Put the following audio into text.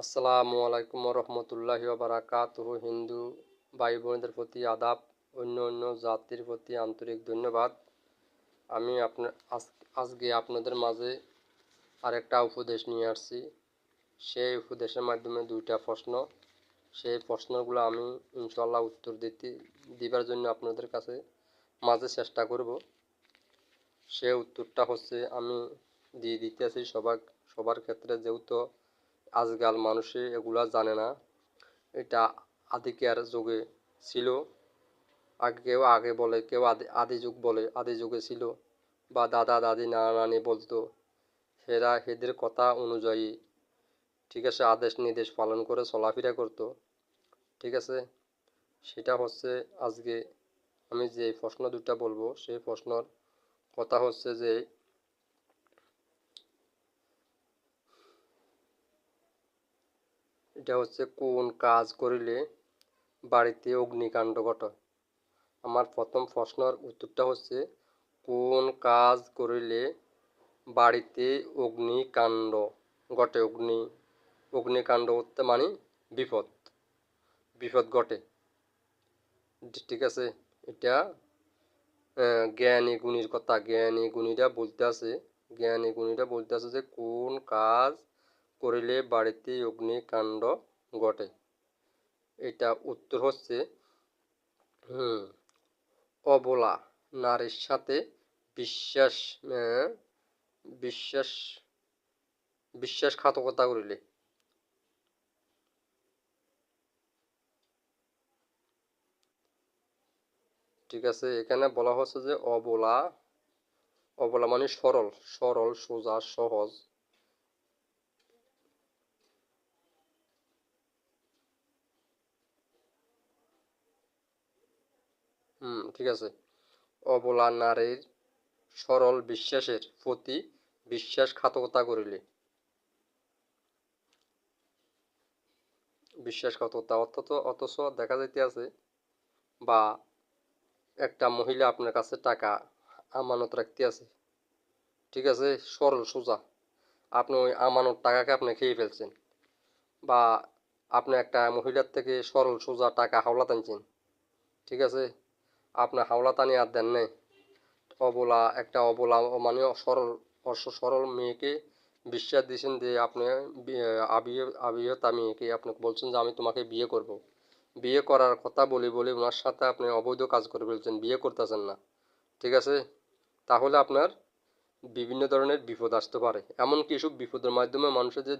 আসসালামু আলাইকুম রহমতুল্লাহি ওয়া বারাকাতুহু। হিন্দু ভাই বোনদের প্রতি আদাব, অন্য জাতির প্রতি আন্তরিক ধন্যবাদ। আমি আজকে আপনাদের মাঝে আরেকটা উপদেশ নিয়ে আসছি। সেই উপদেশের মাধ্যমে দুইটা প্রশ্ন, সেই প্রশ্নগুলো আমি ইনশাআল্লাহ উত্তর দিবার জন্য আপনাদের কাছে মাঝে চেষ্টা করব। সেই উত্তরটা হচ্ছে আমি দিয়ে দিতেছি সবার ক্ষেত্রে, যেহেতু আজকাল মানুষে এগুলা জানে না। এটা আদিকার যুগে ছিল, কেউ আগে বলে, কেউ আদি যুগ বলে, আদি যুগে ছিল, বা দাদা দাদি নানা নানি বলতো। এদের কথা অনুযায়ী, ঠিক আছে, আদেশ নির্দেশ পালন করে চলাফেরা করতো। ঠিক আছে, সেটা হচ্ছে আজকে আমি যে প্রশ্ন দুটা বলবো, সেই প্রশ্নর কথা হচ্ছে যে এটা হচ্ছে কোন কাজ করিলে বাড়িতে অগ্নিকাণ্ড ঘটে। আমার প্রথম প্রশ্নের উত্তরটা হচ্ছে কোন কাজ করিলে বাড়িতে অগ্নিকাণ্ড ঘটে। অগ্নিকাণ্ড হতে মানে বিপদ ঘটে। ঠিক আছে, এটা জ্ঞানী গুণীর কথা। জ্ঞানী গুণীরা বলতে আছে যে কোন কাজ করিলে বাড়িতে অগ্নিকাণ্ড ঘটে। এটা উত্তর হচ্ছে অবলা নারীর সাথে বিশ্বাস বিশ্বাস বিশ্বাসঘাতকতা করিলে। ঠিক আছে, এখানে বলা হচ্ছে যে অবলা মানে সরল, সোজা, সহজ। ঠিক আছে, অবলা নারীর সরল বিশ্বাসের প্রতি বিশ্বাসঘাতকতা করিলে। বিশ্বাসঘাতকতা অথচ দেখা যাইতে আছে, বা একটা মহিলা আপনার কাছে টাকা আমানত রাখতে আছে। ঠিক আছে, সরল সোজা, আপনি ওই আমানত টাকাকে আপনি খেয়ে ফেলছেন, বা আপনি একটা মহিলার থেকে সরল সোজা টাকা হাওলাত আনছেন। ঠিক আছে, আপনি হাওলাত আনি আর দেন নাই। অবলা মানে সরল মেয়েকে বিশ্বাস দিয়েছেন যে আপনি আবিয়তা মেয়েকে আপনি বলছেন যে আমি তোমাকে বিয়ে করব। বিয়ে করার কথা বলে ওনার সাথে আপনি অবৈধ কাজ করে ফেলছেন, বিয়ে করতেছেন না। ঠিক আছে, তাহলে আপনার বিভিন্ন ধরনের বিপদ আসতে পারে। এমন কিছু বিপদের মাধ্যমে মানুষের যে